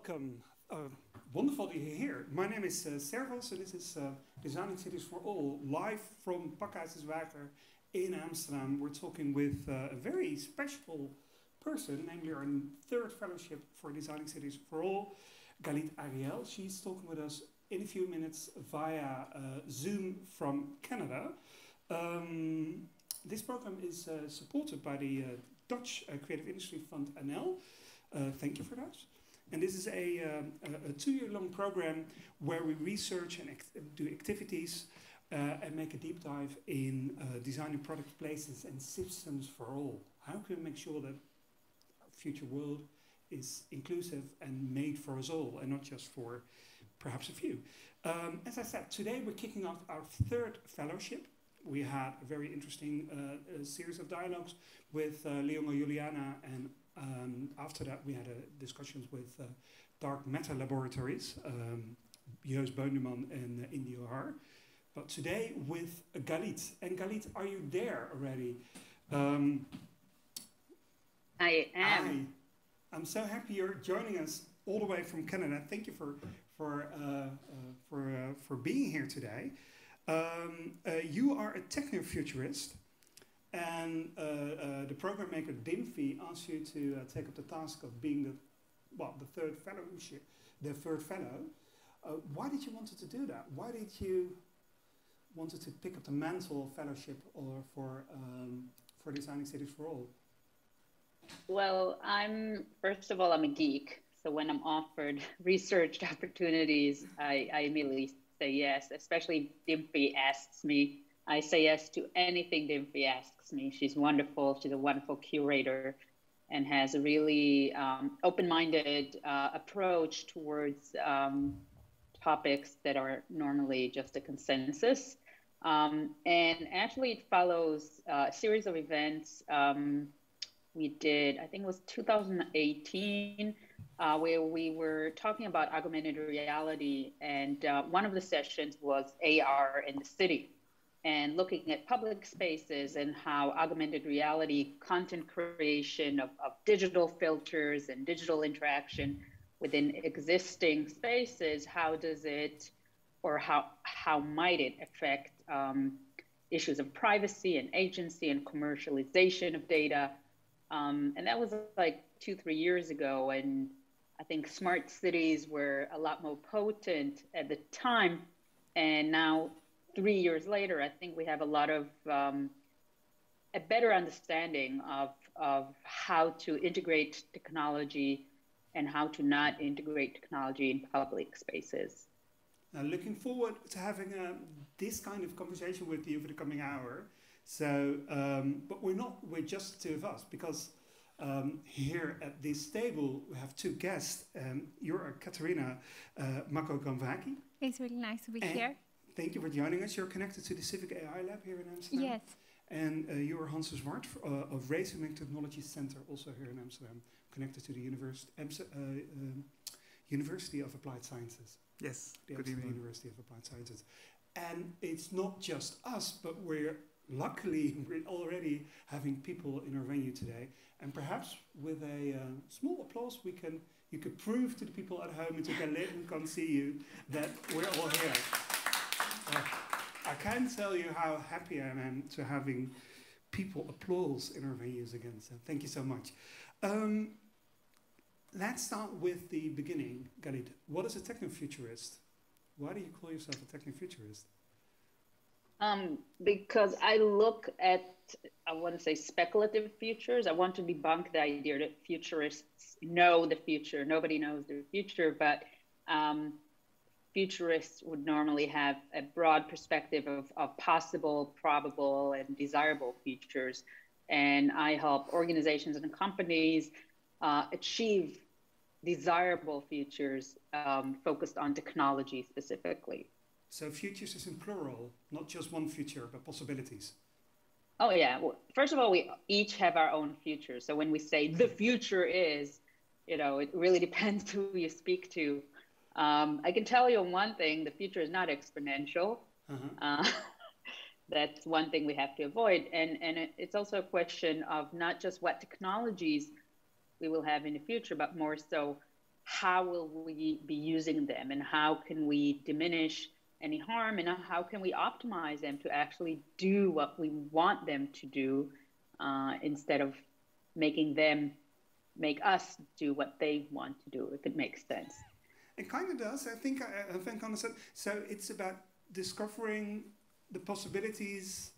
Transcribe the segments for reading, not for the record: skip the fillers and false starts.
welcome. Wonderful that you're here. My name is Servos, and this is Designing Cities for All, live from Pakhuiswater in Amsterdam. We're talking with a very special person, namely our third fellowship for Designing Cities for All, Galit Ariel. She's talking with us in a few minutes via Zoom from Canada. This program is supported by the Dutch Creative Industry Fund NL. Thank you for that. And this is a 2-year-long program where we research and do activities and make a deep dive in designing product places and systems for all. How can we make sure that our future world is inclusive and made for us all and not just for perhaps a few? As I said, today we're kicking off our third fellowship. We had a very interesting series of dialogues with Lyongo Juliana, and after that we had discussions with dark matter laboratories, Joost Boondeman and Indio Har. But today with Galit. And Galit, are you there already? I am. I'm so happy you're joining us all the way from Canada. Thank you for being here today. You are a techno-futurist, and the program maker Dimfy asked you to take up the task of being the third fellow. Why did you want to do that? Why did you wanted to pick up the mantle of fellowship or for Designing Cities for All? Well, first of all, I'm a geek. So when I'm offered research opportunities, I immediately say yes, especially Dimfy asks me. I say yes to anything Dimfy asks me. She's wonderful. She's a wonderful curator and has a really open-minded approach towards topics that are normally just a consensus. And actually it follows a series of events we did, I think it was 2018, where we were talking about augmented reality, and one of the sessions was AR in the city, and looking at public spaces and how augmented reality content creation of digital filters and digital interaction within existing spaces, how does it, or how might it affect issues of privacy and agency and commercialization of data. And that was like 2-3 years ago, and I think smart cities were a lot more potent at the time. And now, 3 years later, I think we have a lot of a better understanding of how to integrate technology and how to not integrate technology in public spaces. Looking forward to having this kind of conversation with you for the coming hour. So, but we're just the two of us, because here at this table we have two guests. You're Katerina Mako-Gamvaki. It's really nice to be here. Thank you for joining us. You're connected to the Civic AI Lab here in Amsterdam. Yes. And you're Hans de Zwart of Racing Technology Center, also here in Amsterdam, connected to the University of Applied Sciences. Yes, good evening. University of Applied Sciences. And it's not just us, but we're already having people in our venue today. And perhaps with a small applause, you could prove to the people at home and to Galit who can't see you that we're all here. I can't tell you how happy I am to having people applause in our venues again. So thank you so much. Let's start with the beginning, Galit. What is a techno-futurist? Why do you call yourself a techno-futurist? Because I look at, I want to say, speculative futures. I want to debunk the idea that futurists know the future. Nobody knows the future, but futurists would normally have a broad perspective of possible, probable, and desirable futures. And I help organizations and companies achieve desirable futures focused on technology specifically. So futures is in plural, not just one future, but possibilities. Oh yeah. Well, first of all, we each have our own future. So when we say the future is, it really depends who you speak to. I can tell you one thing: the future is not exponential. That's one thing we have to avoid, and it's also a question of not just what technologies we will have in the future, but more so how will we be using them, and how can we diminish any harm, and how can we optimize them to actually do what we want them to do, instead of make us do what they want to do, if it makes sense. It kind of does. I think I understand. So it's about discovering the possibilities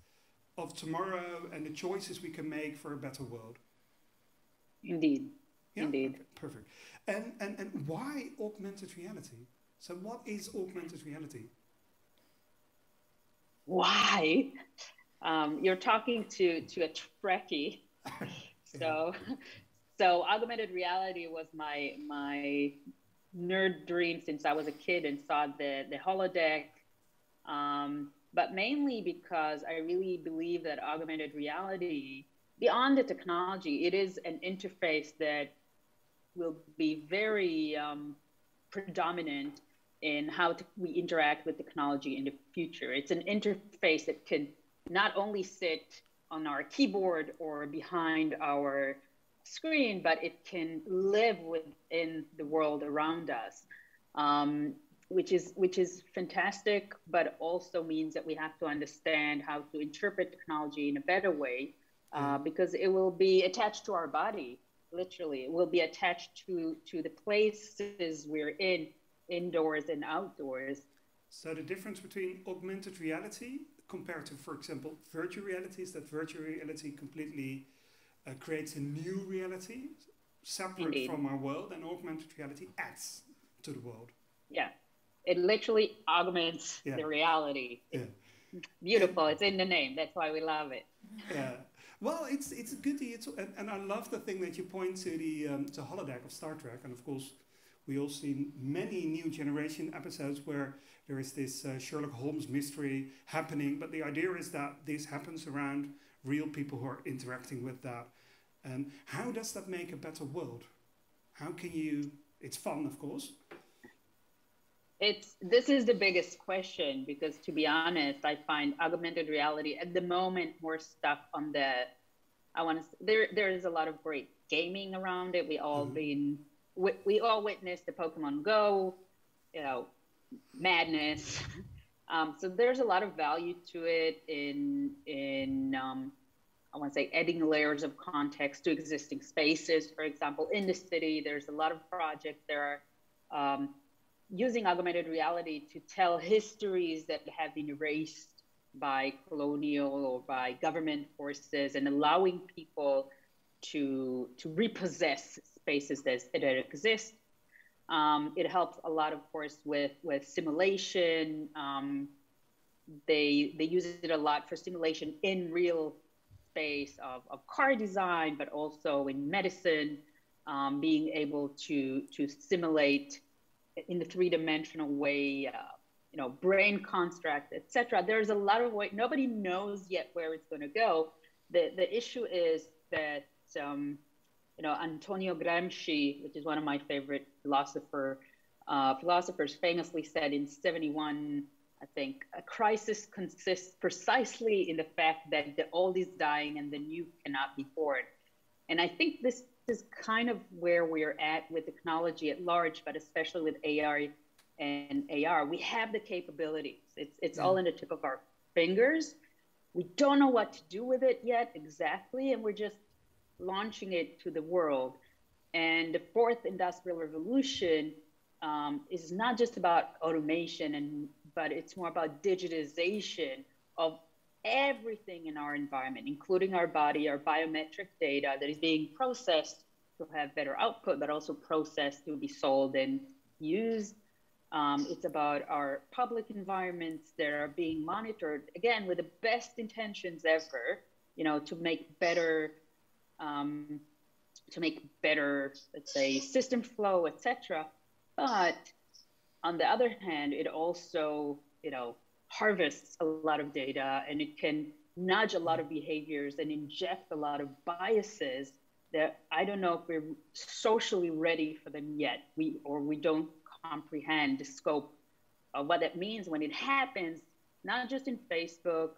of tomorrow and the choices we can make for a better world. Indeed. Yeah? Indeed. Okay, perfect. And why augmented reality? So what is augmented reality? Why? You're talking to a Trekkie. So, so augmented reality was my nerd dream since I was a kid and saw the holodeck. But mainly because I really believe that augmented reality, beyond the technology, it is an interface that will be very predominant in how we interact with technology in the future. It's an interface that can not only sit on our keyboard or behind our screen, but it can live within the world around us, which is fantastic, but also means that we have to understand how to interpret technology in a better way, because it will be attached to our body. Literally, it will be attached to the places we're in, indoors and outdoors. So the difference between augmented reality compared to, for example, virtual reality is that virtual reality completely creates a new reality separate Indeed. from our world, and augmented reality adds to the world. Yeah, it literally augments the reality. It's beautiful. It's in the name. That's why we love it. Yeah. Well, it's a goodie. And I love the thing that you point to the holodeck of Star Trek, and of course, we all seen many new generation episodes where there is this Sherlock Holmes mystery happening, but the idea is that this happens around real people who are interacting with that. And how does that make a better world? How can you? It's fun, of course. This is the biggest question, because to be honest, I find augmented reality at the moment more stuck on there is a lot of great gaming around it. We all we all witnessed the Pokemon Go, madness. So there's a lot of value to it in I want to say adding layers of context to existing spaces. For example, in the city, there's a lot of projects there using augmented reality to tell histories that have been erased by colonial or by government forces, and allowing people to repossess spaces that exist. It helps a lot, of course, with simulation. They use it a lot for simulation in real space of car design, but also in medicine, being able to simulate in the three-dimensional way, brain construct, etc. There's a lot of way. Nobody knows yet where it's going to go. The issue is that Antonio Gramsci, which is one of my favorite philosophers, famously said in 1971, I think, a crisis consists precisely in the fact that the old is dying and the new cannot be born. And I think this is kind of where we're at with technology at large, but especially with AI and AR. We have the capabilities. It's all in the tip of our fingers. We don't know what to do with it yet exactly, and we're just launching it to the world. And the fourth industrial revolution is not just about automation, but it's more about digitization of everything in our environment, including our body, our biometric data that is being processed to have better output, but also processed to be sold and used. It's about our public environments that are being monitored, again, with the best intentions ever, to make better, let's say, system flow, etc. But on the other hand, it also, harvests a lot of data, and it can nudge a lot of behaviors and inject a lot of biases that I don't know if we're socially ready for them yet. We don't comprehend the scope of what that means when it happens, not just in Facebook,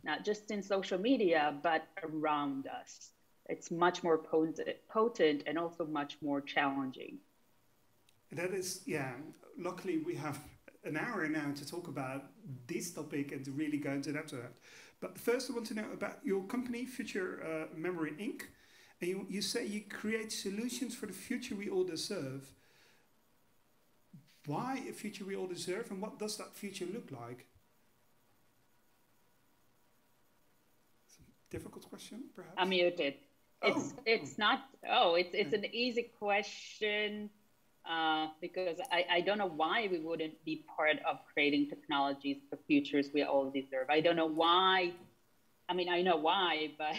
not just in social media, but around us. It's much more potent and also much more challenging. That is, yeah. Luckily, we have an hour now to talk about this topic and to really go into that. But first, I want to know about your company, Future Memory Inc. And you say you create solutions for the future we all deserve. Why a future we all deserve, and what does that future look like? It's a difficult question, perhaps. I'm muted. It's not. Oh, it's an easy question. Because I don't know why we wouldn't be part of creating technologies for futures we all deserve. I don't know why. I mean, I know why, but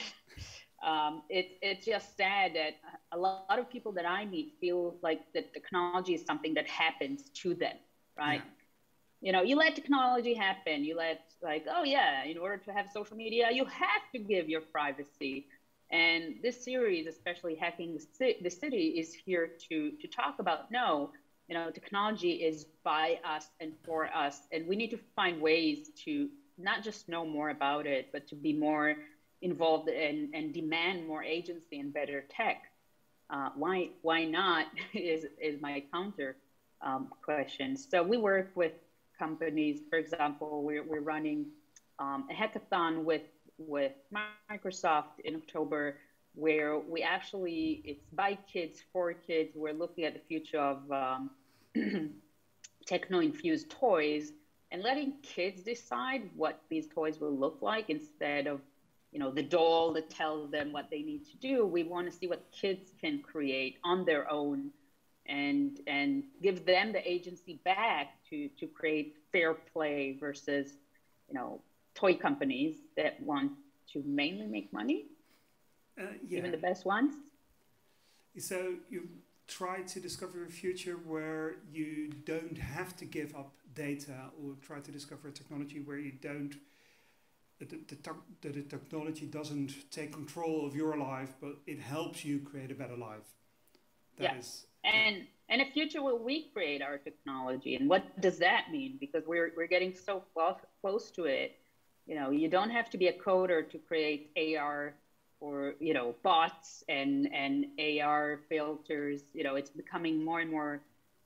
it's just sad that a lot of people that I meet feel like that technology is something that happens to them, right? Yeah. You know, you let technology happen. You let oh yeah, in order to have social media, you have to give your privacy. And this series, especially Hacking the City, is here to talk about, no, you know, technology is by us and for us. And we need to find ways to not just know more about it, but to be more involved and demand more agency and better tech. Why not is my counter question. So we work with companies. For example, we're running a hackathon with Microsoft in October, where we actually, it's by kids, for kids. We're looking at the future of techno-infused toys and letting kids decide what these toys will look like instead of, you know, the doll that tells them what they need to do. We want to see what kids can create on their own and give them the agency back to create fair play versus, you know, toy companies that want to mainly make money, yeah. Even the best ones. So you try to discover a future where you don't have to give up data, or try to discover a technology where you don't, the technology doesn't take control of your life, but it helps you create a better life. That is, and a future where we create our technology. And what does that mean? Because we're getting so close to it. You know, you don't have to be a coder to create AR or, you know, bots and AR filters. You know, it's becoming more and more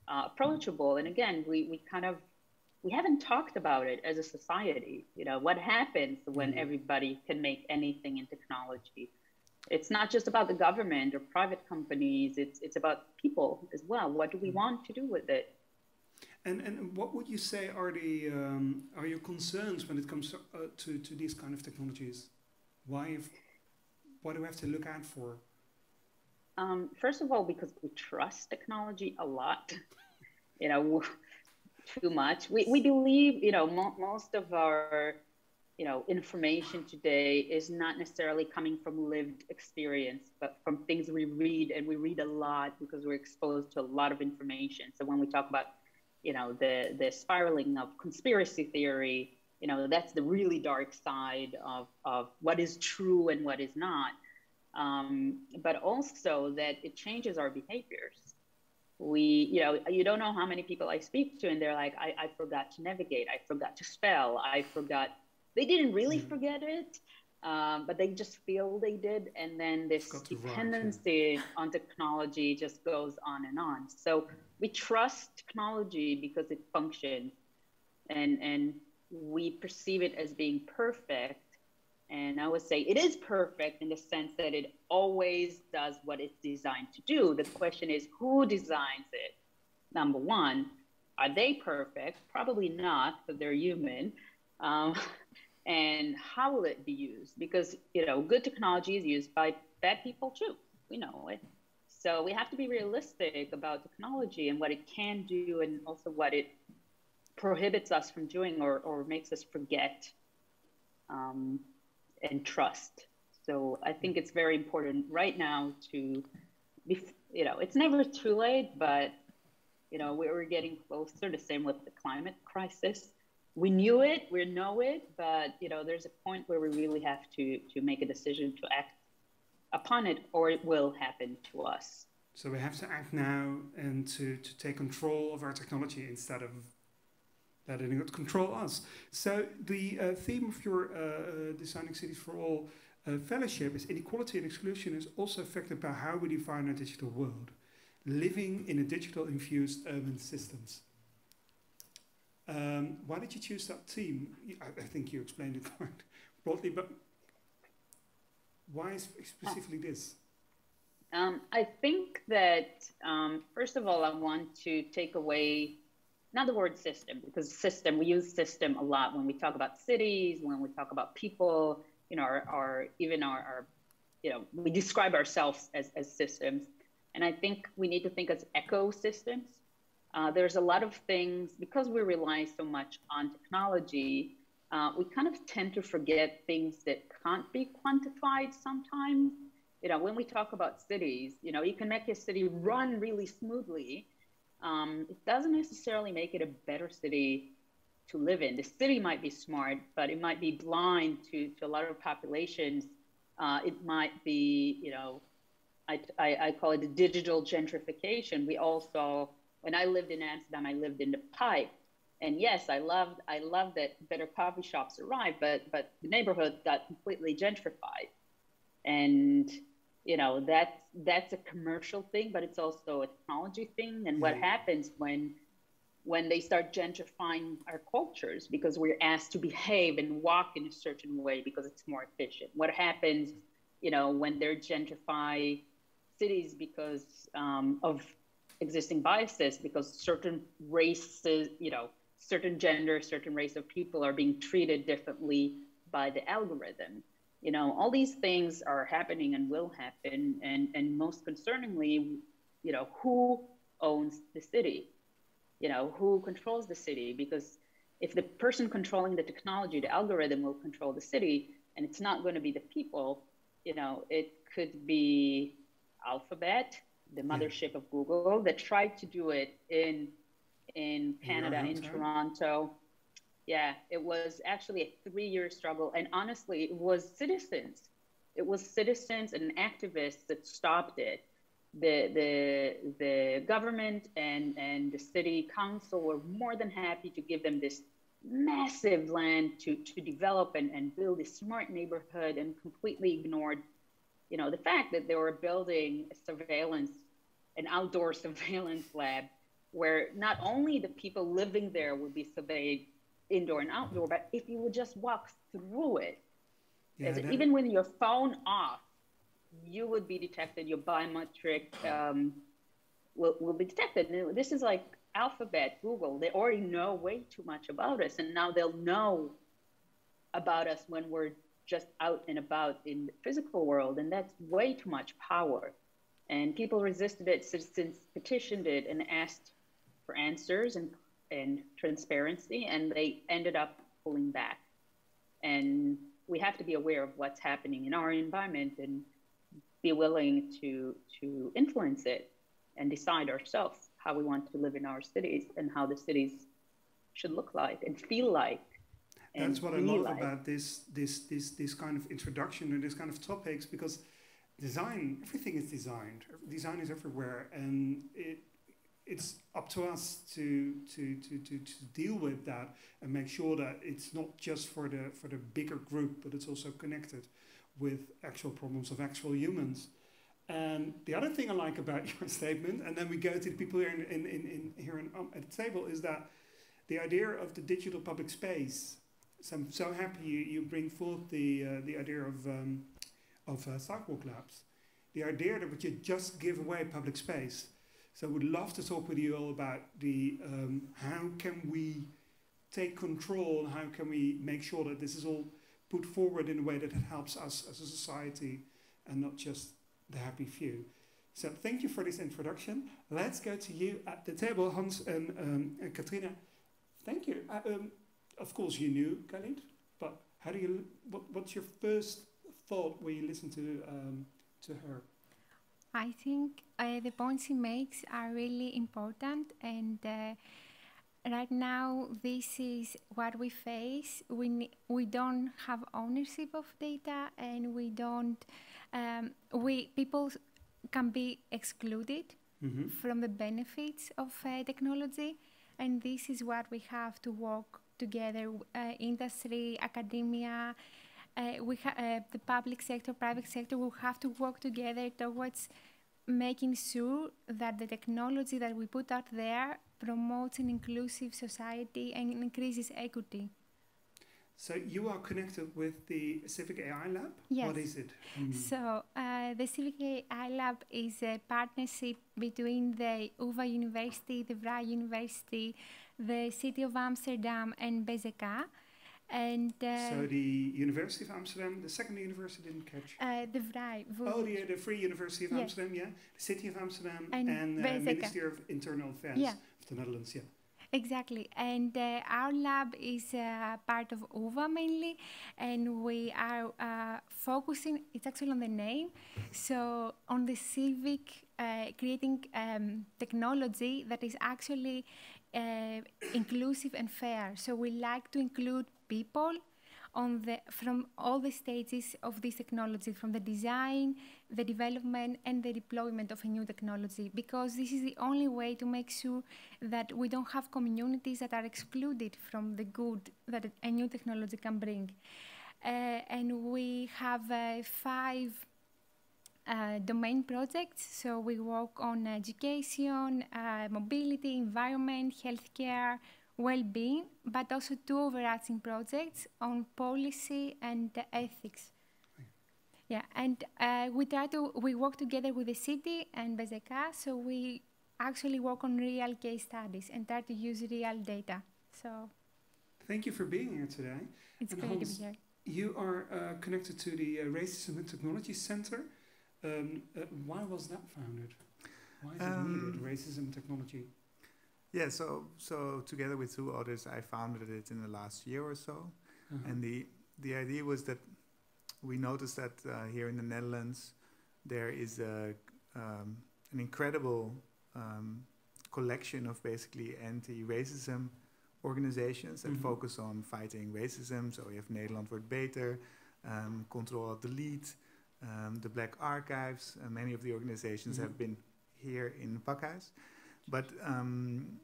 approachable. And again, we haven't talked about it as a society. You know, what happens when everybody can make anything in technology? It's not just about the government or private companies. It's about people as well. What do we want to do with it? And what would you say are your concerns when it comes to these kind of technologies? What do we have to look out for? First of all, because we trust technology a lot, you know, too much. We believe, you know, most of our, you know, information today is not necessarily coming from lived experience, but from things we read, and we read a lot because we're exposed to a lot of information. So when we talk about, you know, the spiraling of conspiracy theory, you know, that's the really dark side of what is true and what is not. But also that it changes our behaviors. You know, you don't know how many people I speak to, and they're like, I forgot to navigate. I forgot to spell. I forgot. They didn't really forget it, but they just feel they did. And then this dependency on technology just goes on and on. So we trust technology because it functions, and we perceive it as being perfect. And I would say it is perfect in the sense that it always does what it's designed to do. The question is, who designs it? Number one, are they perfect? Probably not, but they're human. And how will it be used? Because, you know, good technology is used by bad people too. We know it. So we have to be realistic about technology and what it can do, and also what it prohibits us from doing or makes us forget and trust. So I think it's very important right now to be, you know, it's never too late, but, you know, we're getting closer. The same with the climate crisis. We knew it, we know it, but, you know, there's a point where we really have to make a decision to act upon it, or it will happen to us. So we have to act now and to take control of our technology instead of letting it control us. So the theme of your Designing Cities for All fellowship is inequality and exclusion is also affected by how we define our digital world. living in a digital infused urban systems. Why did you choose that theme? I think you explained it quite broadly, but why specifically this? I think that, first of all, I want to take away, not the word system, because system, we use system a lot when we talk about cities, when we talk about people, you know, even our you know, we describe ourselves as systems. And I think we need to think as ecosystems. There's a lot of things, because we rely so much on technology, we kind of tend to forget things that can't be quantified sometimes. You know, when we talk about cities, you know, you can make a city run really smoothly. It doesn't necessarily make it a better city to live in. The city might be smart, but it might be blind to a lot of populations. It might be, you know, I call it the digital gentrification. We all saw, when I lived in Amsterdam, I lived in the Pipe. And yes, I loved that better coffee shops arrived, but the neighborhood got completely gentrified. And, you know, that's a commercial thing, but it's also a technology thing. And what happens when they start gentrifying our cultures, because we're asked to behave and walk in a certain way because it's more efficient? What happens, you know, when they're gentrify cities because of existing biases, because certain races, you know, certain gender, certain race of people are being treated differently by the algorithm? You know, all these things are happening and will happen. And most concerningly, you know, who owns the city? You know, who controls the city? Because if the person controlling the technology, the algorithm, will control the city, and it's not going to be the people, you know, it could be Alphabet, the mothership of Google, that tried to do it in Canada, in Toronto. Yeah, it was actually a 3-year struggle. And honestly, it was citizens. It was citizens and activists that stopped it. The government and the city council were more than happy to give them this massive land to develop and build a smart neighborhood, and completely ignored, you know, the fact that they were building an outdoor surveillance lab, where not only the people living there would be surveyed indoor and outdoor, but if you would just walk through it, even with your phone off, you would be detected. Your biometric will be detected. And this is like Alphabet, Google. They already know way too much about us, and now they'll know about us when we're just out and about in the physical world, and that's way too much power. And people resisted it, citizens petitioned it, and asked for answers and transparency, and they ended up pulling back. And we have to be aware of what's happening in our environment and be willing to influence it and decide ourselves how we want to live in our cities and how the cities should look like and feel like. That's what I love about this kind of introduction and this kind of topics, because design, everything is designed. Design is everywhere, and it's up to us to deal with that and make sure that it's not just for the bigger group, but it's also connected with actual problems of actual humans. And the other thing I like about your statement, and then we go to the people here at the table, is that the idea of the digital public space. So I'm so happy you bring forth the idea of sidewalk labs, the idea that we should just give away public space. So I would love to talk with you all about the how can we take control, and how can we make sure that this is all put forward in a way that it helps us as a society and not just the happy few. So thank you for this introduction. Let's go to you at the table, Hans and Katrina. Thank you. Of course you knew Galit, but how do you? What's your first thought when you listen to her? I think the points he makes are really important, and right now this is what we face. We don't have ownership of data, and we don't. People can be excluded from the benefits of technology, and this is what we have to work together, industry, academia, the public sector, private sector will have to work together towards making sure that the technology that we put out there promotes an inclusive society and increases equity. So you are connected with the Civic AI Lab? Yes. What is it? So the Civic AI Lab is a partnership between the UvA University, the Vrij University, the City of Amsterdam and BZK. And so the University of Amsterdam, the second university didn't catch. The Vrij. Oh, the Free University of Amsterdam, yeah. The City of Amsterdam and Ministry of Internal Affairs of the Netherlands, yeah. Exactly, and our lab is part of UvA mainly, and we are focusing, it's actually on the name, so on the civic, creating technology that is actually inclusive and fair. So we like to include people from all the stages of this technology, from the design, the development, and the deployment of a new technology, because this is the only way to make sure that we don't have communities that are excluded from the good that a new technology can bring. And we have 5 domain projects, so we work on education, mobility, environment, healthcare, well-being, but also 2 overarching projects on policy and ethics. Yeah, and we work together with the city and BZK, so we actually work on real case studies and try to use real data. So, thank you for being here today. It's and great Hans, to be here. You are connected to the Racism and Technology Center. Why was that founded? Why is it needed, racism and technology? Yeah, so together with 2 others, I founded it in the last year or so. And the idea was that we noticed that here in the Netherlands, there is an incredible collection of basically anti-racism organizations that focus on fighting racism. So we have Nederland Wordt Beter, Control Delete, the Black Archives. Many of the organizations have been here in Pakhuis. But and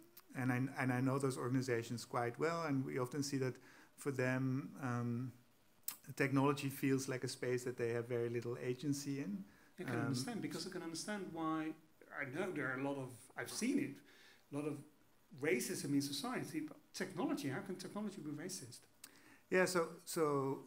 I know those organizations quite well, and we often see that for them, technology feels like a space that they have very little agency in. I can understand, because I can understand why. I know there are I've seen it, a lot of racism in society, but technology, how can technology be racist? Yeah, so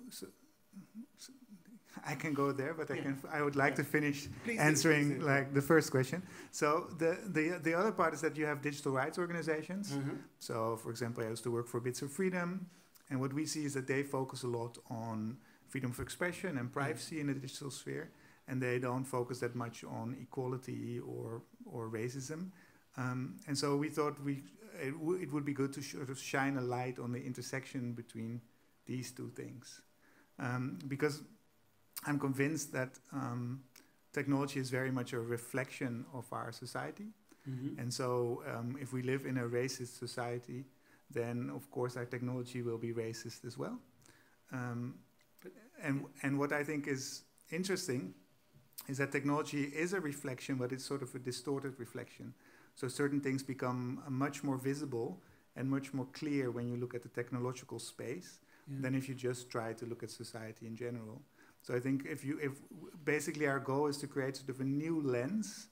I can go there, but I would like to finish answering like the first question. So the other part is that you have digital rights organizations. So for example, I used to work for Bits of Freedom, and what we see is that they focus a lot on freedom of expression and privacy in the digital sphere, and they don't focus that much on equality or racism. And so we thought it would be good to sort of shine a light on the intersection between these 2 things, because I'm convinced that technology is very much a reflection of our society. And so if we live in a racist society, then of course our technology will be racist as well. And what I think is interesting is that technology is a reflection, but it's sort of a distorted reflection. So certain things become much more visible and much more clear when you look at the technological space than if you just try to look at society in general. So I think if basically our goal is to create sort of a new lens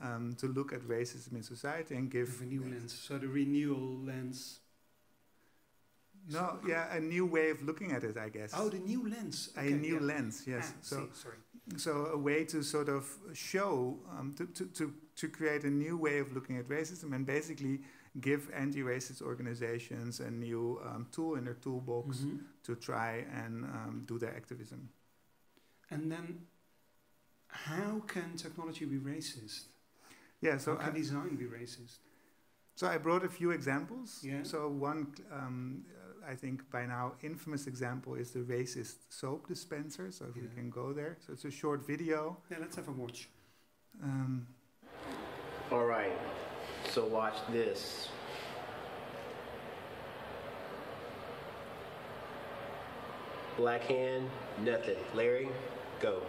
to look at racism in society and give a new lens. So the renewal lens. No, yeah, a new way of looking at it, I guess. Oh, the new lens. Okay, a new lens, yes. So a way to sort of show to create a new way of looking at racism and basically give anti-racist organizations a new tool in their toolbox to try and do their activism. And then, how can technology be racist? Yeah, so how can design be racist? So I brought a few examples. Yeah. So one, I think by now infamous example is the racist soap dispenser. So if we can go there. So it's a short video. Yeah, let's have a watch. All right, so watch this. Black hand, nothing. Larry, go.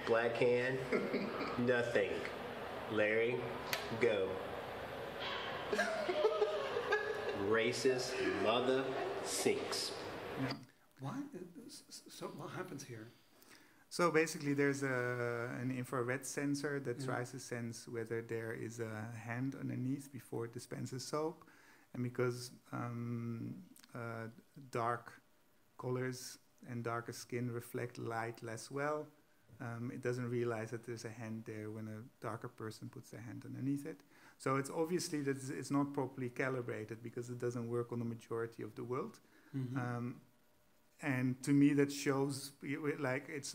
Black hand, nothing. Larry, go. Racist mother sinks. Why? So what happens here? So basically, there's an infrared sensor that tries to sense whether there is a hand underneath before it dispenses soap, and because dark colors and darker skin reflect light less well, it doesn't realize that there's a hand there when a darker person puts their hand underneath it. So it's obviously that it's not properly calibrated because it doesn't work on the majority of the world. And to me, that shows like it's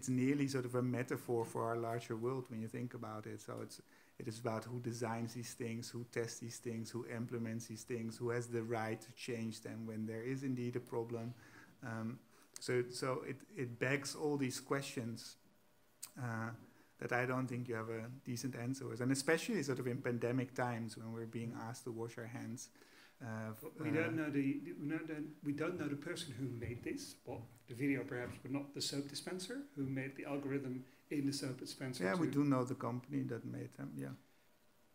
nearly sort of a metaphor for our larger world when you think about it. So it is about who designs these things, who tests these things, who implements these things, who has the right to change them when there is indeed a problem. So it begs all these questions that I don't think you have a decent answer with, and especially sort of in pandemic times when we're being asked to wash our hands. We don't know the person who made this. Well, the video perhaps, but not the soap dispenser who made the algorithm in the soap dispenser. Yeah, we do know the company that made them. Yeah.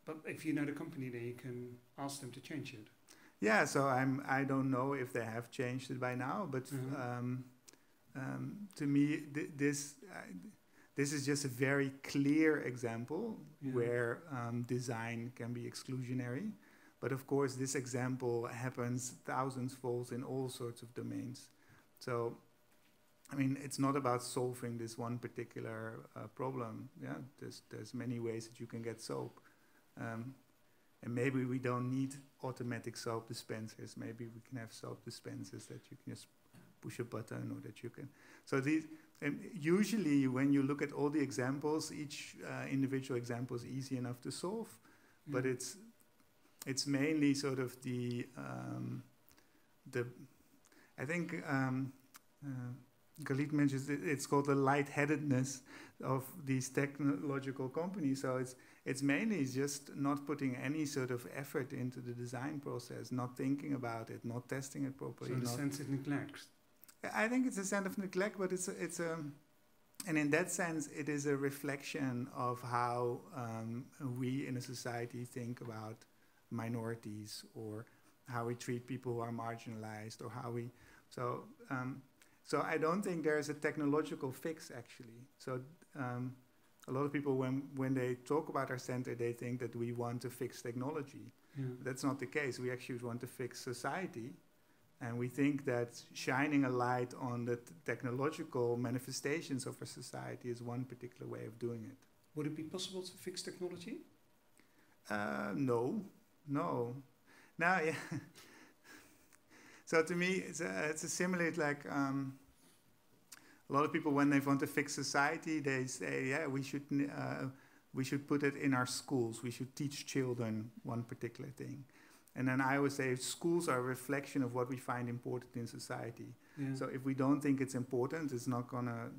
But if you know the company, then you can ask them to change it. Yeah. So I don't know if they have changed it by now, but to me, this is just a very clear example where design can be exclusionary. But of course, this example happens thousands-fold in all sorts of domains. So, I mean, it's not about solving this one particular problem. Yeah, there's many ways that you can get soap, and maybe we don't need automatic soap dispensers. Maybe we can have soap dispensers that you can just push a button, or that you can. So these. Usually, when you look at all the examples, each individual example is easy enough to solve, but it's mainly sort of I think Galit mentions it's called the lightheadedness of these technological companies. So it's mainly just not putting any sort of effort into the design process, not thinking about it, not testing it properly. So in a sense it neglects. I think it's a sense of neglect, but and in that sense, it is a reflection of how we in a society think about minorities, or how we treat people who are marginalized, or how we. So I don't think there is a technological fix actually. So a lot of people, when they talk about our center, they think that we want to fix technology. That's not the case. We actually want to fix society. And we think that shining a light on the technological manifestations of our society is one particular way of doing it. Would it be possible to fix technology? No. Now, yeah. So to me, it's a simulate like a lot of people, when they want to fix society, they say, yeah, we should put it in our schools. We should teach children one particular thing. And then I always say schools are a reflection of what we find important in society. So if we don't think it's important, it's not gonna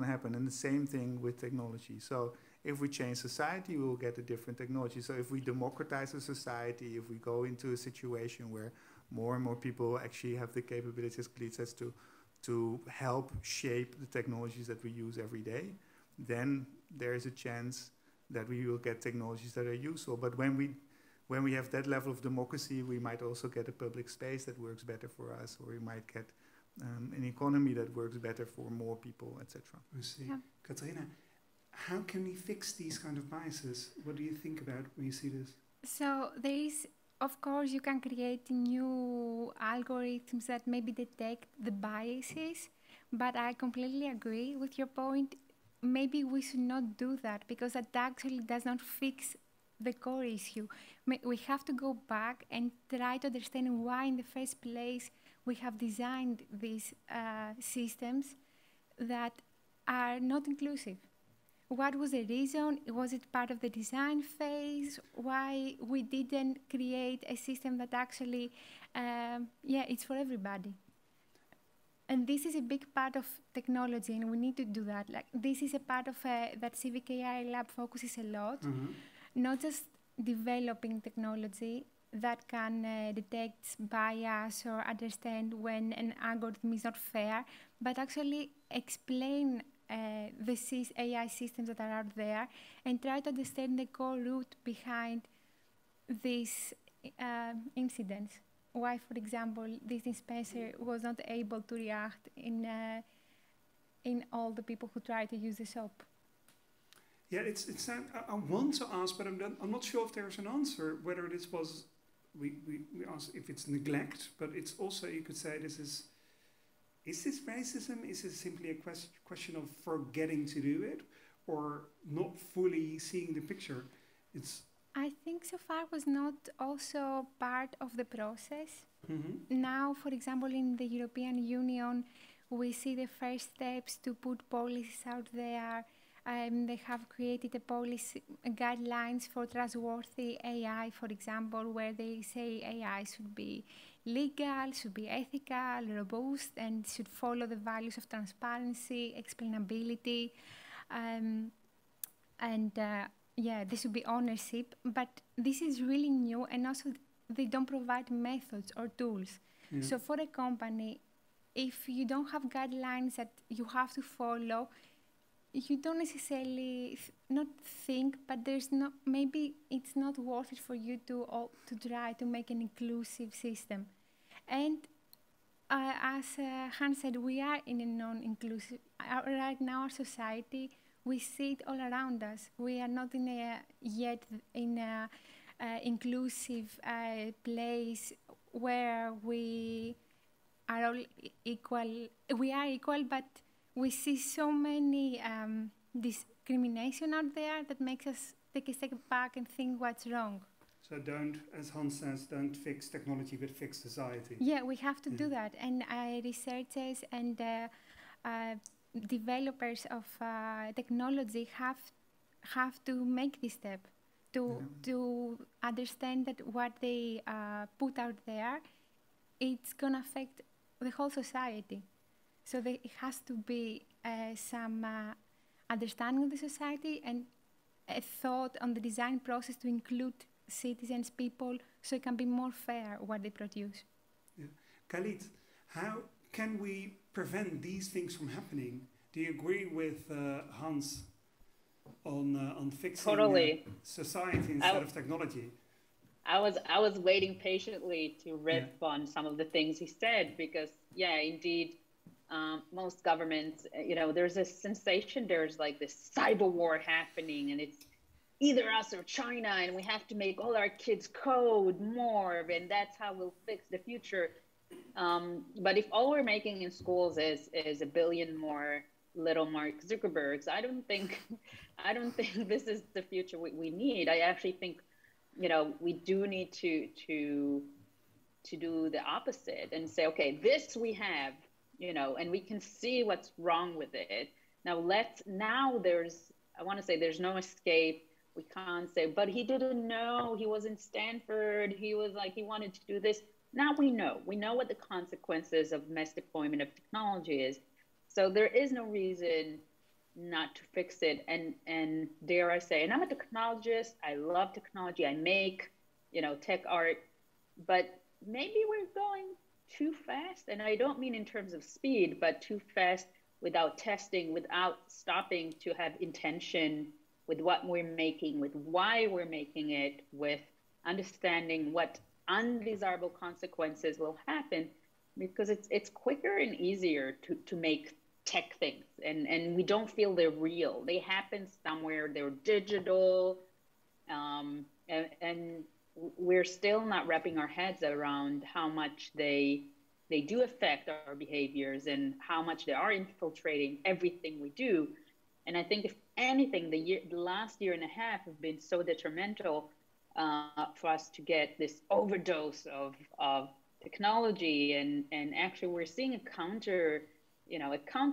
happen. And the same thing with technology. So if we change society, we will get a different technology. So if we democratize a society, if we go into a situation where more and more people actually have the capabilities, as Galit says, to help shape the technologies that we use every day, then there is a chance that we will get technologies that are useful. But when we have that level of democracy, we might also get a public space that works better for us, or we might get an economy that works better for more people, etc. I see. Yeah. Katarina, how can we fix these kind of biases? What do you think about when you see this? So there is, of course, you can create new algorithms that maybe detect the biases, but I completely agree with your point. Maybe we should not do that, because that actually does not fix the core issue. We have to go back and try to understand why in the first place we have designed these systems that are not inclusive. What was the reason? Was it part of the design phase? Why we didn't create a system that actually, it's for everybody? And this is a big part of technology, and we need to do that. Like, this is a part of that Civic AI Lab focuses a lot. Not just developing technology that can detect bias or understand when an algorithm is not fair, but actually explain the AI systems that are out there and try to understand the core root behind these incidents. Why, for example, this dispenser was not able to react in in all the people who try to use the soap. Yeah, I want to ask, but I'm not sure if there's an answer, whether this was, we asked if it's neglect, but it's also, you could say this is this racism? Is it simply a question of forgetting to do it, or not fully seeing the picture? I think so far was not also part of the process. Mm-hmm. Now, for example, in the European Union, we see the first steps to put policies out there. They have created a policy guidelines for trustworthy AI, for example, where they say AI should be legal, should be ethical, robust, and should follow the values of transparency, explainability, there should be ownership. But this is really new, and also they don't provide methods or tools. Yeah. So for a company, if you don't have guidelines that you have to follow, you don't necessarily not think, but maybe it's not worth it for you to try to make an inclusive system. And as Hans said, we are in a non-inclusive, right now our society, we see it all around us. We are not yet in a inclusive place where we are all equal. We are equal, but we see so many discrimination out there that makes us take a step back and think what's wrong. So don't, as Hans says, don't fix technology, but fix society. Yeah, we have to do that. And researchers and developers of technology have to make this step to understand that what they put out there, it's going to affect the whole society. So it has to be some understanding of the society and a thought on the design process to include citizens, people, so it can be more fair what they produce. Yeah. Galit, how can we prevent these things from happening? Do you agree with Hans on fixing society instead of technology? I was waiting patiently to riff on some of the things he said, because indeed, most governments, there's a sensation, there's like this cyber war happening, and it's either us or China, and we have to make all our kids code more, and that's how we'll fix the future. But if all we're making in schools is a billion more little Mark Zuckerbergs, I don't think this is the future we need. I actually think, we do need to do the opposite and say, okay, this we have, and we can see what's wrong with it. Now there's no escape. We can't say, but he didn't know, he was in Stanford, he wanted to do this. Now we know what the consequences of mass deployment of technology is. So there is no reason not to fix it. And dare I say, and I'm a technologist, I love technology, I make, tech art, but maybe we're going too fast. And I don't mean in terms of speed, but too fast without testing, without stopping to have intention with what we're making, with why we're making it, with understanding what undesirable consequences will happen, because it's quicker and easier to make tech things, and we don't feel they're real. They happen somewhere, they're digital, and we're still not wrapping our heads around how much they do affect our behaviors and how much they are infiltrating everything we do. And I think if anything, the last year and a half have been so detrimental for us to get this overdose of technology, and actually we're seeing a counter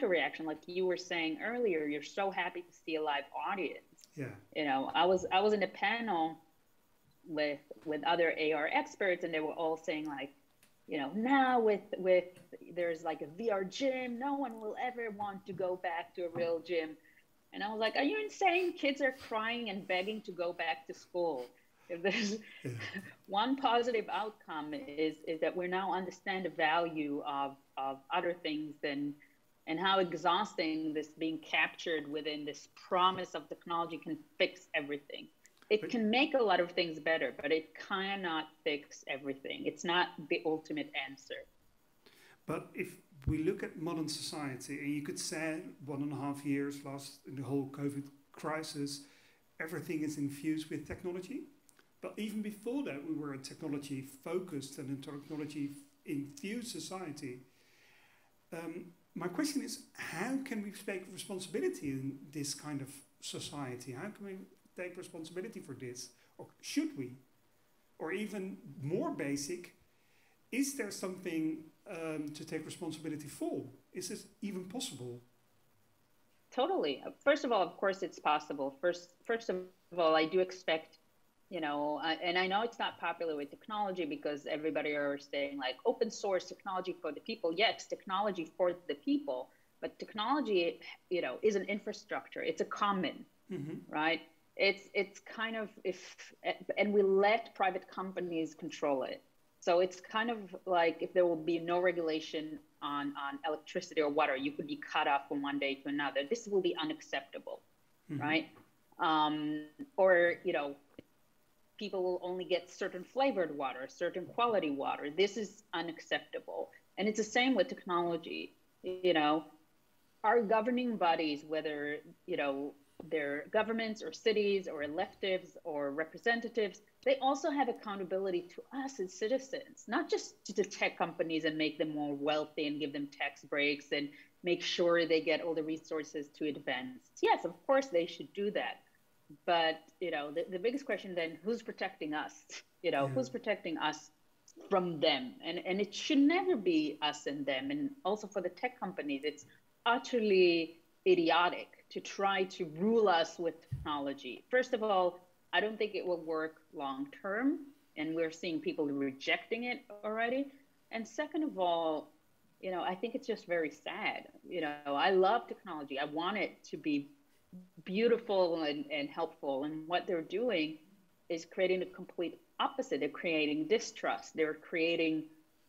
reaction, like you were saying earlier. You're so happy to see a live audience. Yeah. I was in a panel with other AR experts, and they were all saying like, now with there's like a VR gym, no one will ever want to go back to a real gym. And I was like, are you insane? Kids are crying and begging to go back to school. If there's one positive outcome is that we now understand the value of other things and how exhausting this being captured within this promise of technology can fix everything. It can make a lot of things better, but it cannot fix everything. It's not the ultimate answer. But if we look at modern society, and you could say 1.5 years last in the whole COVID crisis, everything is infused with technology. But even before that, we were a technology-focused and a technology-infused society. My question is, how can we take responsibility in this kind of society? How can we take responsibility for this? Or should we? Or even more basic, is there something to take responsibility for? Is this even possible? Totally. First of all, of course, it's possible. First of all, I do expect, and I know it's not popular with technology because everybody are saying like open source technology for the people. Yes, technology for the people, but technology, is an infrastructure. It's a common, right? It's kind of and we let private companies control it. So it's kind of like if there will be no regulation on electricity or water, you could be cut off from one day to another. This will be unacceptable, right? Or, people will only get certain flavored water, certain quality water. This is unacceptable. And it's the same with technology. Our governing bodies, whether, they're governments or cities or electives or representatives, they also have accountability to us as citizens, not just to the tech companies and make them more wealthy and give them tax breaks and make sure they get all the resources to advance. Yes, of course they should do that. But, the biggest question then, who's protecting us? Who's protecting us from them? And it should never be us and them. And also for the tech companies, it's utterly idiotic to try to rule us with technology. First of all, I don't think it will work long term, and we're seeing people rejecting it already. And second of all, I think it's just very sad. I love technology. I want it to be beautiful and helpful. And what they're doing is creating the complete opposite. They're creating distrust. They're creating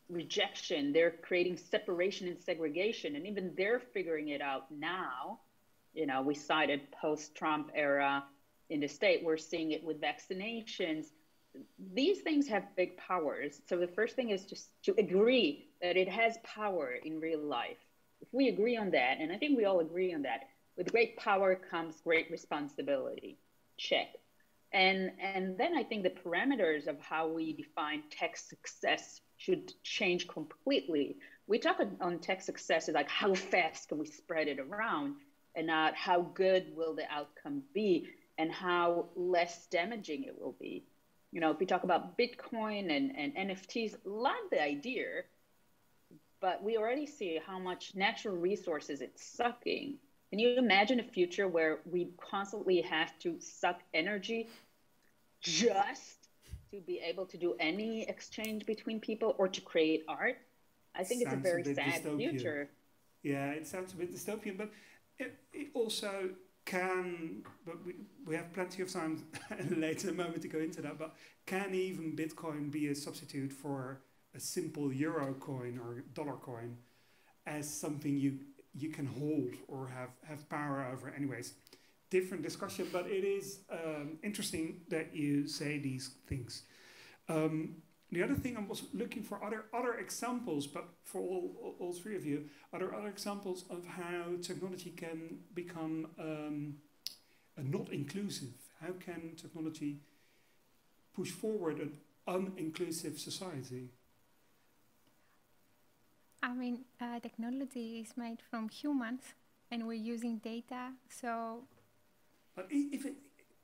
rejection. They're creating separation and segregation. And even they're figuring it out now. We cited post-Trump era in the state. We're seeing it with vaccinations. These things have big powers. So the first thing is just to agree that it has power in real life. If we agree on that, and I think we all agree on that, with great power comes great responsibility. Check. And then I think the parameters of how we define tech success should change completely. We talk on tech success as like how fast can we spread it around, and not how good will the outcome be and how less damaging it will be. If we talk about Bitcoin and NFTs, love the idea, but we already see how much natural resources it's sucking. Can you imagine a future where we constantly have to suck energy just to be able to do any exchange between people or to create art? I think it's a very sad future. Yeah, it sounds a bit dystopian, but it also can, but we have plenty of time later in a moment to go into that, but can even Bitcoin be a substitute for a simple euro coin or dollar coin as something you can hold or have power over? Anyways, different discussion, but it is interesting that you say these things. The other thing, I was looking for other examples, but for all three of you, are there other examples of how technology can become not inclusive? How can technology push forward an uninclusive society? I mean, technology is made from humans, and we're using data, so... But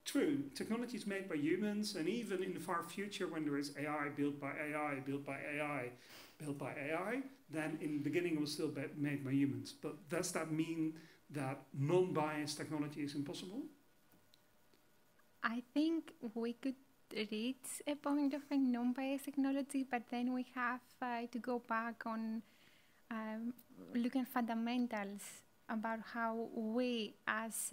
true, technology is made by humans, and even in the far future when there is AI built by AI, built by AI, built by AI, then in the beginning it was still made by humans. But does that mean that non-biased technology is impossible? I think we could reach a point of a non-biased technology, but then we have to go back on looking at fundamentals about how we as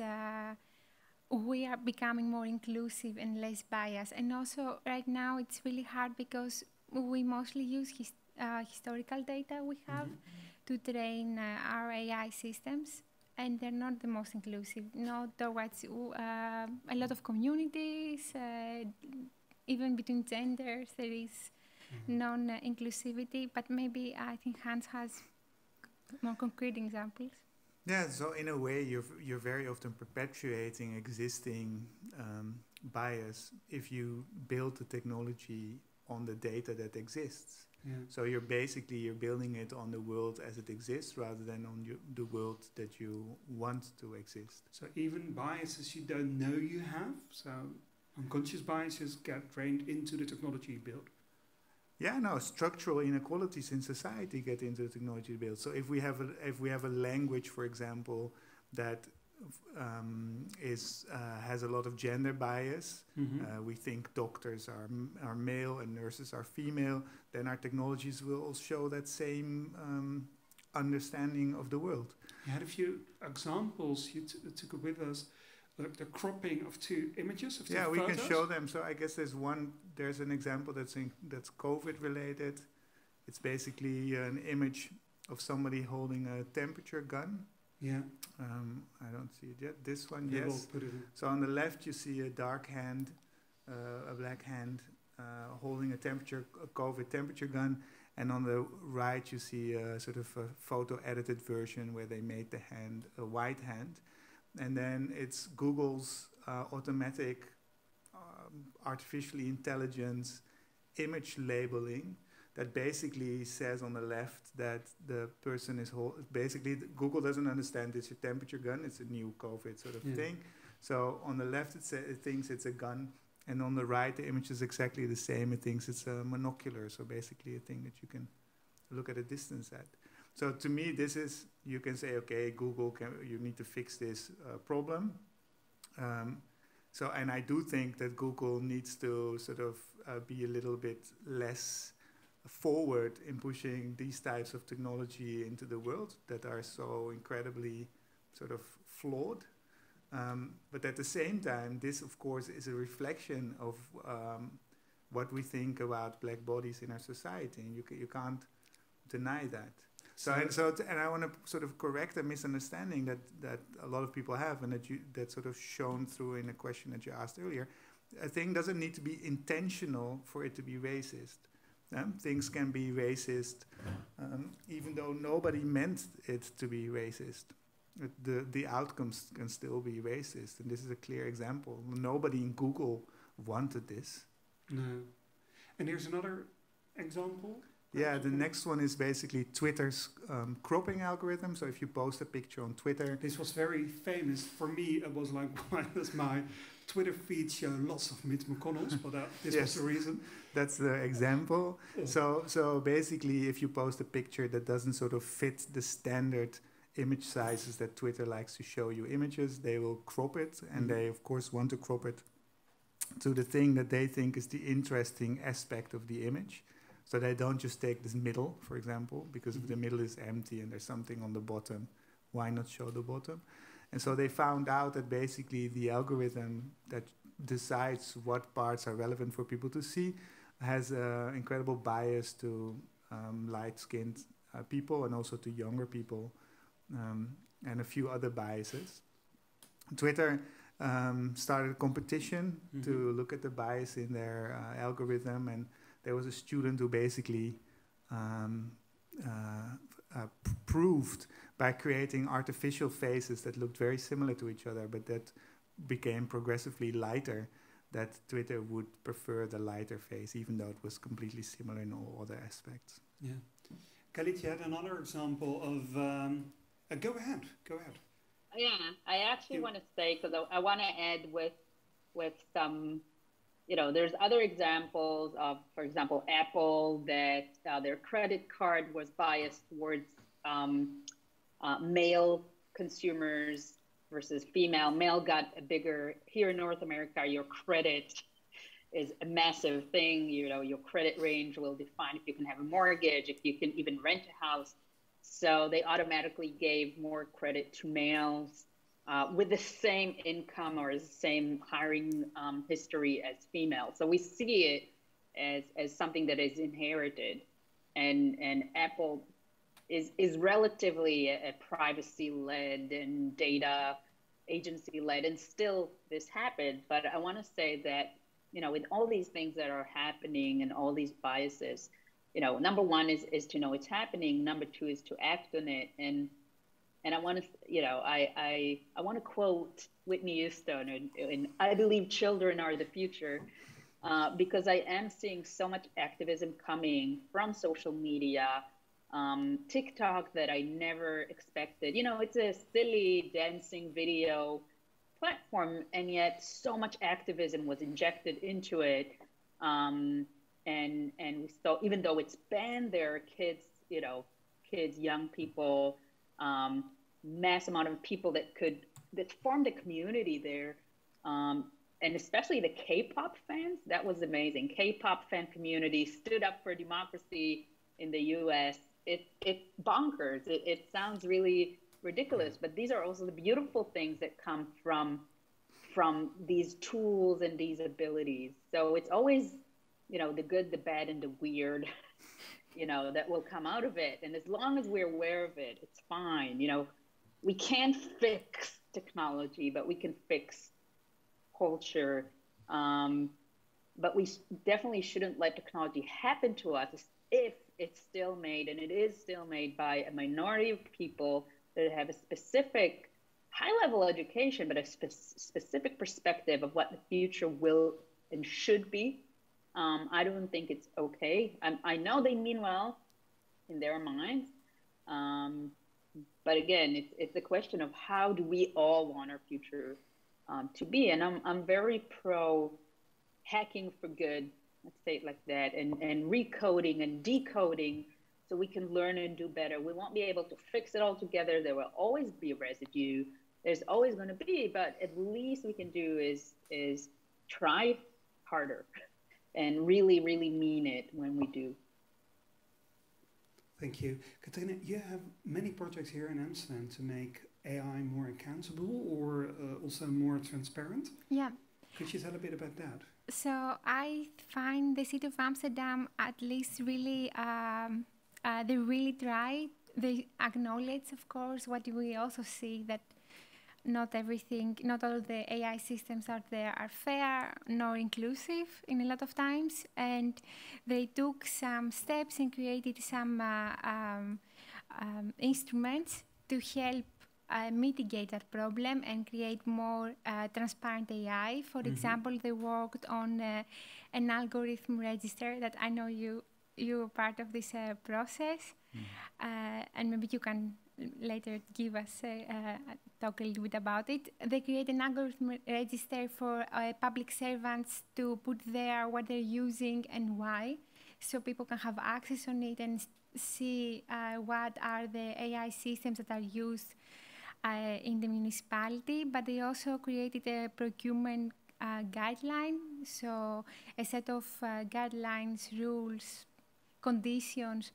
we are becoming more inclusive and less biased. And also right now it's really hard because we mostly use historical data we have to train our AI systems, and they're not the most inclusive, not towards a lot of communities, even between genders there is non-inclusivity, but maybe I think Hans has more concrete examples. Yeah, so in a way, you're very often perpetuating existing bias if you build the technology on the data that exists. Yeah. So you're building it on the world as it exists rather than on the world that you want to exist. So even biases you don't know you have, so unconscious biases get trained into the technology you build. Yeah, no, structural inequalities in society get into the technology build. So if we have a language, for example, that has a lot of gender bias, we think doctors are male and nurses are female, then our technologies will show that same understanding of the world. You had a few examples you took with us, like the cropping of two images of two photos. Yeah, we can show them. So I guess there's an example that's COVID related. It's basically an image of somebody holding a temperature gun. Yeah. I don't see it yet. This one, Yeah, yes. we'll put it in. So on the left you see a dark hand, a black hand holding a COVID temperature gun. And on the right you see a sort of a photo edited version where they made the hand a white hand. And then it's Google's automatic artificially intelligence image labeling that basically says on the left that the person is basically Google doesn't understand it's your temperature gun, it's a new COVID sort of thing. So on the left it thinks it's a gun, and on the right the image is exactly the same. It thinks it's a monocular, so basically a thing that you can look at a distance at. So to me, this is, you can say, okay, Google, you need to fix this problem. And I do think that Google needs to sort of be a little bit less forward in pushing these types of technology into the world that are so incredibly sort of flawed. But at the same time, this, of course, is a reflection of what we think about black bodies in our society, and you can't deny that. And I want to sort of correct a misunderstanding that a lot of people have, and that sort of shone through in a question that you asked earlier. A thing doesn't need to be intentional for it to be racist. Things can be racist even though nobody meant it to be racist. The outcomes can still be racist, and this is a clear example. Nobody in Google wanted this. No. And here's another example. Yeah, the next one is basically Twitter's cropping algorithm. So if you post a picture on Twitter... This was very famous. For me, it was like, why does my Twitter feed show lots of Mitch McConnells? But this was the reason. That's the example. Yeah. So basically, if you post a picture that doesn't sort of fit the standard image sizes that Twitter likes to show you images, they will crop it. And they, of course, want to crop it to the thing that they think is the interesting aspect of the image. So they don't just take this middle, for example, because if the middle is empty and there's something on the bottom, why not show the bottom? And so they found out that basically the algorithm that decides what parts are relevant for people to see has an incredible bias to light-skinned people and also to younger people, and a few other biases. Twitter started a competition to look at the bias in their algorithm, and there was a student who basically proved by creating artificial faces that looked very similar to each other, but that became progressively lighter, that Twitter would prefer the lighter face, even though it was completely similar in all other aspects. Yeah. Galit, you had another example of... Go ahead. Yeah, I actually want to say, because I want to add with some... there's other examples of, for example, Apple, that their credit card was biased towards male consumers versus female. Male got a bigger, here in North America, your credit is a massive thing. Your credit range will define if you can have a mortgage, if you can even rent a house. So they automatically gave more credit to males with the same income or the same hiring history as females. So we see it as something that is inherited, and Apple is relatively a privacy-led and data agency-led, and still this happened. But I want to say that with all these things that are happening and all these biases, number one is to know it's happening. Number two is to act on it. And I want to, I want to quote Whitney Houston in I believe children are the future, because I am seeing so much activism coming from social media, TikTok that I never expected. It's a silly dancing video platform, and yet so much activism was injected into it. And we saw, even though it's banned, there are kids, young people, mass amount of people that formed a community there. And especially the K-pop fans, that was amazing. K-pop fan community stood up for democracy in the US. It bonkers. It sounds really ridiculous, but these are also the beautiful things that come from these tools and these abilities. So it's always, the good, the bad, and the weird, that will come out of it. And as long as we're aware of it, it's fine. We can't fix technology, but we can fix culture. But we definitely shouldn't let technology happen to us if it's still made, and it is still made by a minority of people that have a specific high-level education, but a specific perspective of what the future will and should be. I don't think it's okay. I know they mean well in their minds. But again, it's a question of how do we all want our future to be? And I'm very pro hacking for good, let's say it like that, and recoding and decoding so we can learn and do better. We won't be able to fix it all together. There will always be a residue. There's always going to be, but at least we can do is try harder and really, really mean it when we do. Thank you. Katrina, you have many projects here in Amsterdam to make AI more accountable or also more transparent. Yeah. Could you tell a bit about that? So I find the city of Amsterdam at least really, they really try. They acknowledge, of course, what we also see, that not all the AI systems out there are fair nor inclusive in a lot of times. And they took some steps and created some instruments to help mitigate that problem and create more transparent AI. For example, they worked on an algorithm register that I know you're part of this process. And maybe you can later give us talk a little bit about it. They create an algorithm register for public servants to put there what they're using and why, so people can have access on it and see what are the AI systems that are used in the municipality. But they also created a procurement guideline, so a set of guidelines, rules, conditions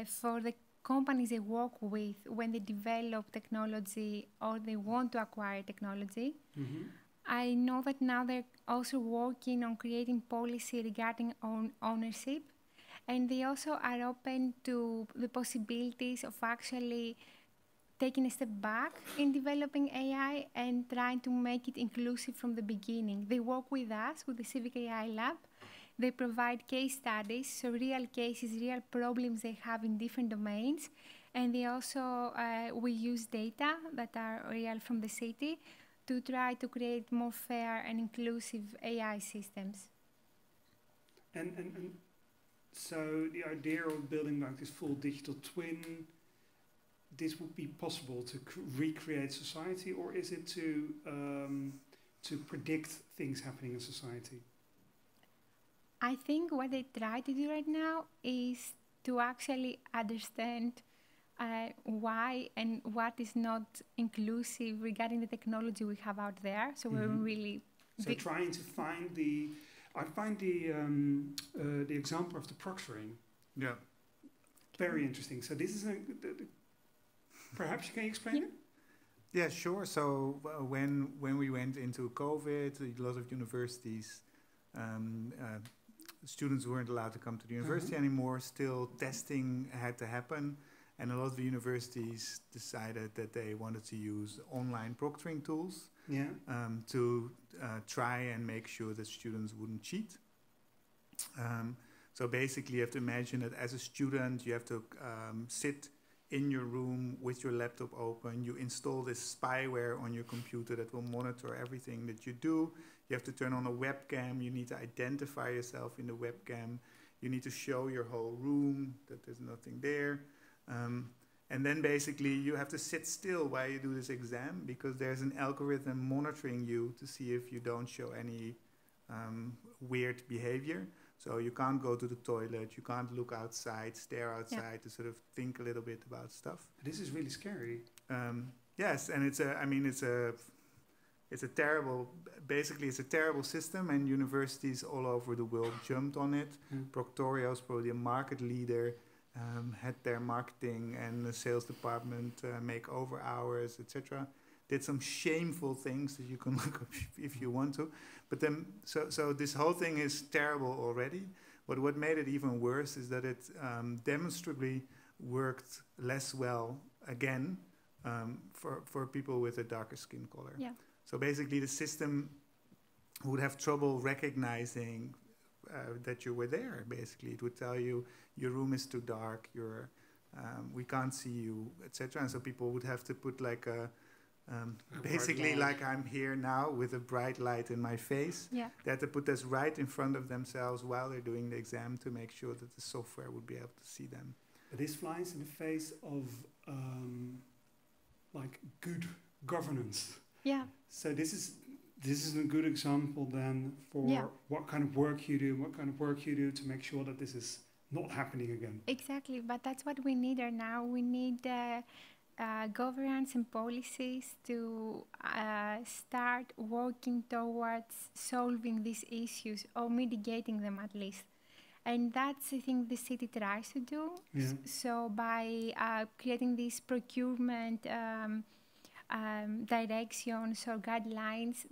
for the companies they work with when they develop technology or they want to acquire technology. I know that now they're also working on creating policy regarding ownership, and they also are open to the possibilities of actually taking a step back in developing AI and trying to make it inclusive from the beginning. They work with us, with the Civic AI Lab. They provide case studies, so real cases, real problems they have in different domains. And they also, we use data that are real from the city to try to create more fair and inclusive AI systems. And so the idea of building like this full digital twin, this would be possible to recreate society, or is it to predict things happening in society? I think what they try to do right now is to actually understand why and what is not inclusive regarding the technology we have out there. So we're really... So trying to find I find the example of the proctoring very interesting. So this is perhaps you can explain it? Yeah, sure. So when we went into COVID, a lot of universities, students weren't allowed to come to the university anymore. Still, testing had to happen. And a lot of the universities decided that they wanted to use online proctoring tools to try and make sure that students wouldn't cheat. So basically, you have to imagine that as a student, you have to sit in your room with your laptop open. You install this spyware on your computer that will monitor everything that you do. You have to turn on a webcam. You need to identify yourself in the webcam. You need to show your whole room that there's nothing there. And then basically you have to sit still while you do this exam, because there's an algorithm monitoring you to see if you don't show any weird behavior. So you can't go to the toilet, you can't look outside, stare outside to sort of think a little bit about stuff. This is really scary. Yes, and it's a terrible, basically it's a terrible system, and universities all over the world jumped on it. Proctoring is probably a market leader, had their marketing and the sales department make over hours, etc. Did some shameful things that you can look up if you want to. But then, so this whole thing is terrible already. But what made it even worse is that it demonstrably worked less well again for people with a darker skin color. Yeah. So basically the system would have trouble recognizing that you were there. Basically, it would tell you your room is too dark, we can't see you, etc. And so people would have to put like basically like I'm here now with a bright light in my face. Yeah. They had to put this right in front of themselves while they're doing the exam to make sure that the software would be able to see them. This flies in the face of like good governance. Yeah. So this is a good example then for what kind of work you do, to make sure that this is not happening again. Exactly, but that's what we need right now. We need governance and policies to start working towards solving these issues or mitigating them at least. And that's, I think, the city tries to do. Yeah. So by creating these procurement directions or guidelines,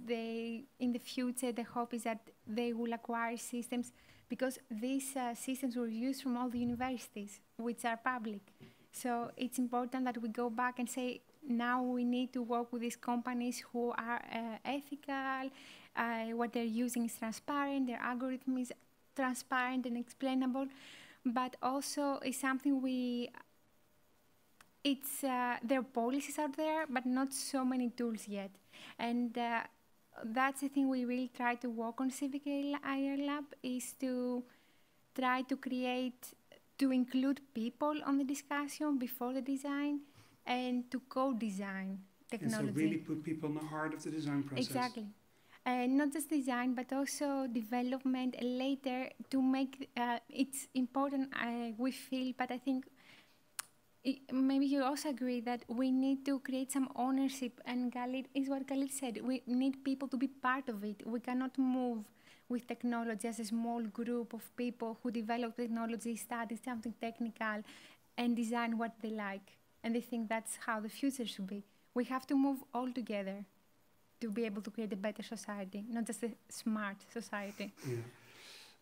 in the future, the hope is that they will acquire systems, because these systems were used from all the universities, which are public. So it's important that we go back and say, now we need to work with these companies who are ethical, what they're using is transparent, their algorithm is transparent and explainable, but also is something there are policies out there, but not so many tools yet. And that's the thing we really try to work on Civic AI Lab, is to try to include people on the discussion before the design and to co-design technology. And so really put people in the heart of the design process. Exactly. Not just design, but also development later to make it's important, we feel, but I think maybe you also agree that we need to create some ownership, and Galit is what Galit said. We need people to be part of it. We cannot move with technology as a small group of people who develop technology, study something technical, and design what they like. And they think that's how the future should be. We have to move all together to be able to create a better society, not just a smart society. Yeah.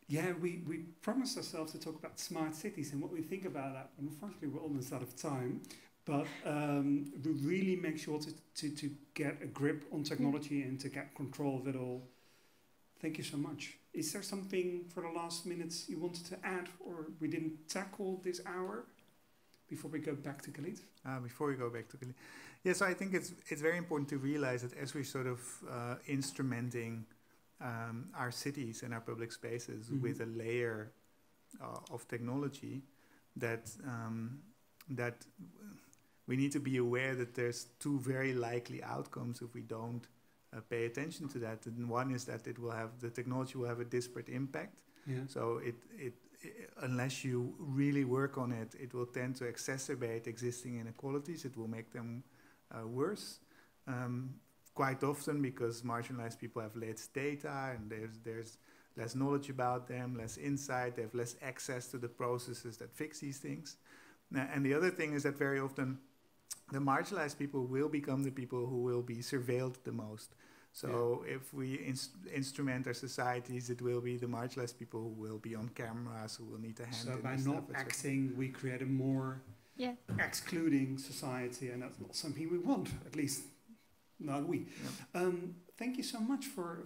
Yeah, we promised ourselves to talk about smart cities and what we think about that. And unfortunately, we're almost out of time. But we really make sure to get a grip on technology and to get control of it all. Thank you so much. Is there something for the last minutes you wanted to add or we didn't tackle this hour before we go back to Galit? Before we go back to Galit. Yeah, so I think it's very important to realize that as we're sort of instrumenting our cities and our public spaces with a layer of technology, that we need to be aware that there's two very likely outcomes if we don't pay attention to that. And one is that the technology will have a disparate impact. Yeah. So it unless you really work on it, it will tend to exacerbate existing inequalities. It will make them worse. Quite often, because marginalized people have less data and there's less knowledge about them, less insight, they have less access to the processes that fix these things. And the other thing is that very often the marginalized people will become the people who will be surveilled the most. So if we instrument our societies, it will be the marginalized people who will be on cameras, who will need to handle. So by not acting, we create a more excluding society, and that's not something we want, at least No, we. Yeah. Thank you so much for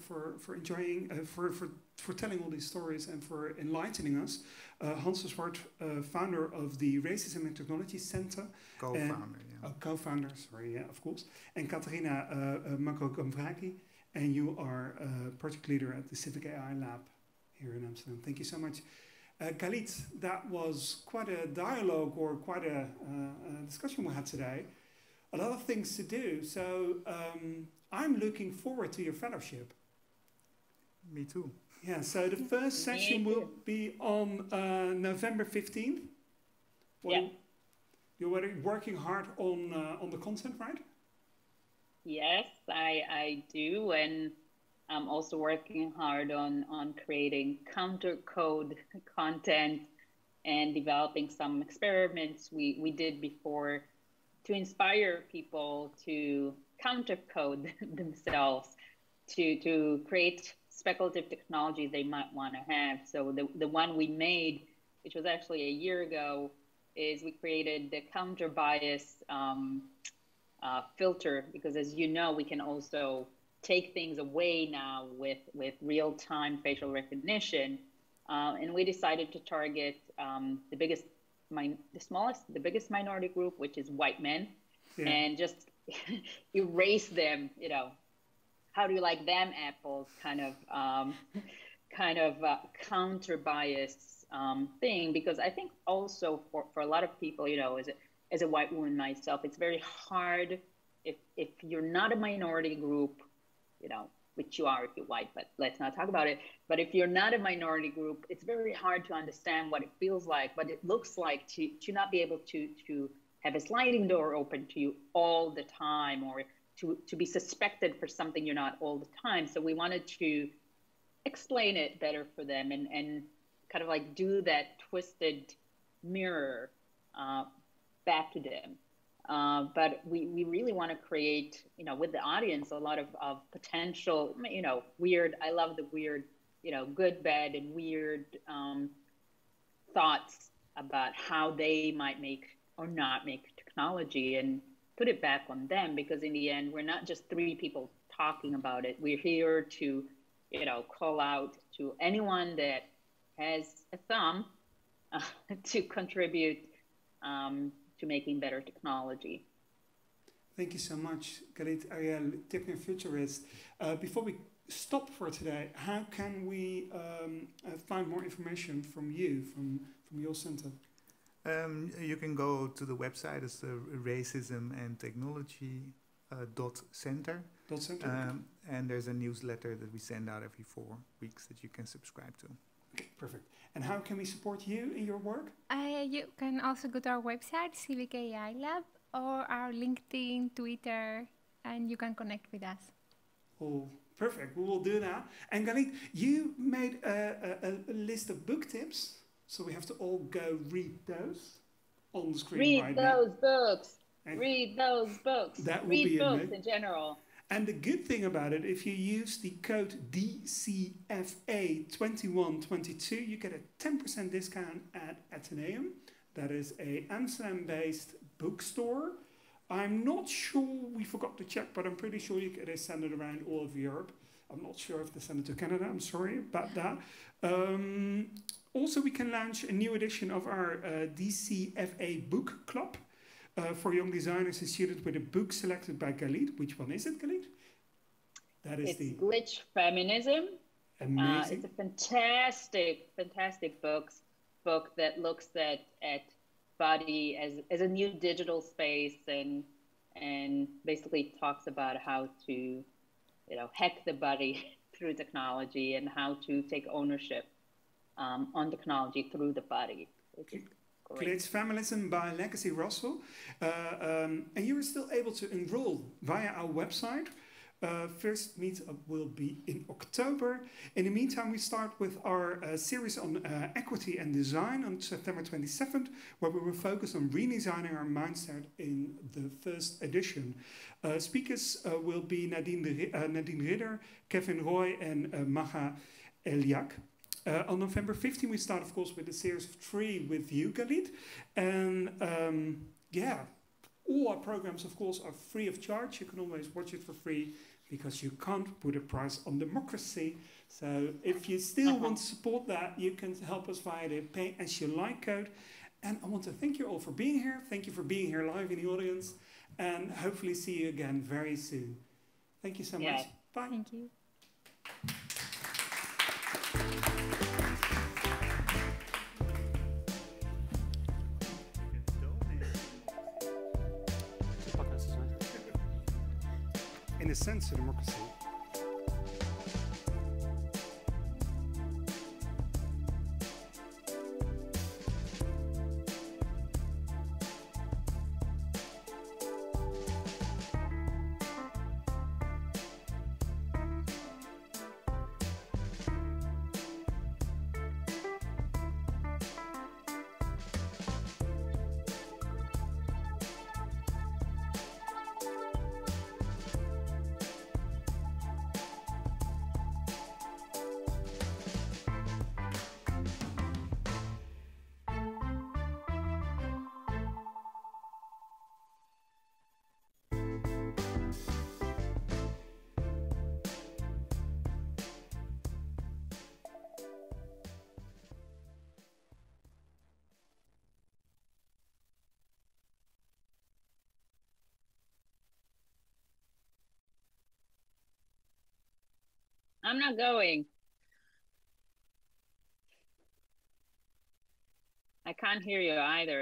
enjoying, for telling all these stories and for enlightening us. Hans de Zwart, founder of the Racism and Technology Center. Co-founder, yeah. Co-founder, sorry, yeah, of course. And Katarina Mako-Kamvraki, and you are project leader at the Civic AI Lab here in Amsterdam. Thank you so much. Galit, that was quite a dialogue or quite a discussion we had today. A lot of things to do. So I'm looking forward to your fellowship. Me too. Yeah, so the first session will be on November 15th. Yeah. You're working hard on the content, right? Yes, I do. And I'm also working hard on creating counter code content and developing some experiments we did before to inspire people to counter code themselves to create speculative technology they might want to have. So the one we made, which was actually a year ago, is we created the counter bias filter, because as you know, we can also take things away now with real-time facial recognition. And we decided to target the biggest minority group, which is white men, and just erase them, how do you like them apples kind of counter bias thing, because I think also for a lot of people, as a white woman myself, it's very hard if you're not a minority group, which you are if you're white, but let's not talk about it. But if you're not a minority group, it's very hard to understand what it feels like, what it looks like to not be able to have a sliding door open to you all the time, or to be suspected for something you're not all the time. So we wanted to explain it better for them and kind of like do that twisted mirror back to them. But we really want to create, with the audience, a lot of potential, weird, I love the weird, good, bad, and weird thoughts about how they might make or not make technology, and put it back on them, because in the end, we're not just three people talking about it. We're here to, call out to anyone that has a thumb to contribute to making better technology. Thank you so much, Galit Ariel, techno futurist. Before we stop for today, how can we find more information from you, from your center? You can go to the website. It's the racism and technology .center. And there's a newsletter that we send out every 4 weeks that you can subscribe to. Okay, perfect. And how can we support you in your work? You can also go to our website, Civic AI Lab, or our LinkedIn, Twitter, and you can connect with us. Oh, perfect. We will do that. And Galit, you made a list of book tips, so we have to all go read those on the screen right now. Read those books. That will read be books amazing. In general. And the good thing about it, if you use the code DCFA2122, you get a 10% discount at Atheneum. That is a Amsterdam-based bookstore. I'm not sure, we forgot to check, but I'm pretty sure they send it around all of Europe. I'm not sure if they send it to Canada. I'm sorry about that. Also, we can launch a new edition of our DCFA book club. For young designers and students with a book selected by Galit. Which one is it, Galit? That is it's Glitch Feminism. Amazing. It's a fantastic book that looks at body as a new digital space, and basically talks about how to hack the body through technology, and how to take ownership on technology through the body. Glitch Feminism by Legacy Russell. And you are still able to enroll via our website. First meetup will be in October. In the meantime, we start with our series on equity and design on September 27th, where we will focus on redesigning our mindset in the first edition. Speakers will be Nadine Ridder, Kevin Roy, and Maha Eliak. On November 15, we start, of course, with a series of 3 with you, Galit. And All our programs, of course, are free of charge. You can always watch it for free because you can't put a price on democracy. So if you still want to support that, you can help us via the Pay As You Like code. And I want to thank you all for being here. Thank you for being here live in the audience. And hopefully see you again very soon. Thank you so much. Bye. Thank you. In a sense, a democracy. I'm not going. I can't hear you either.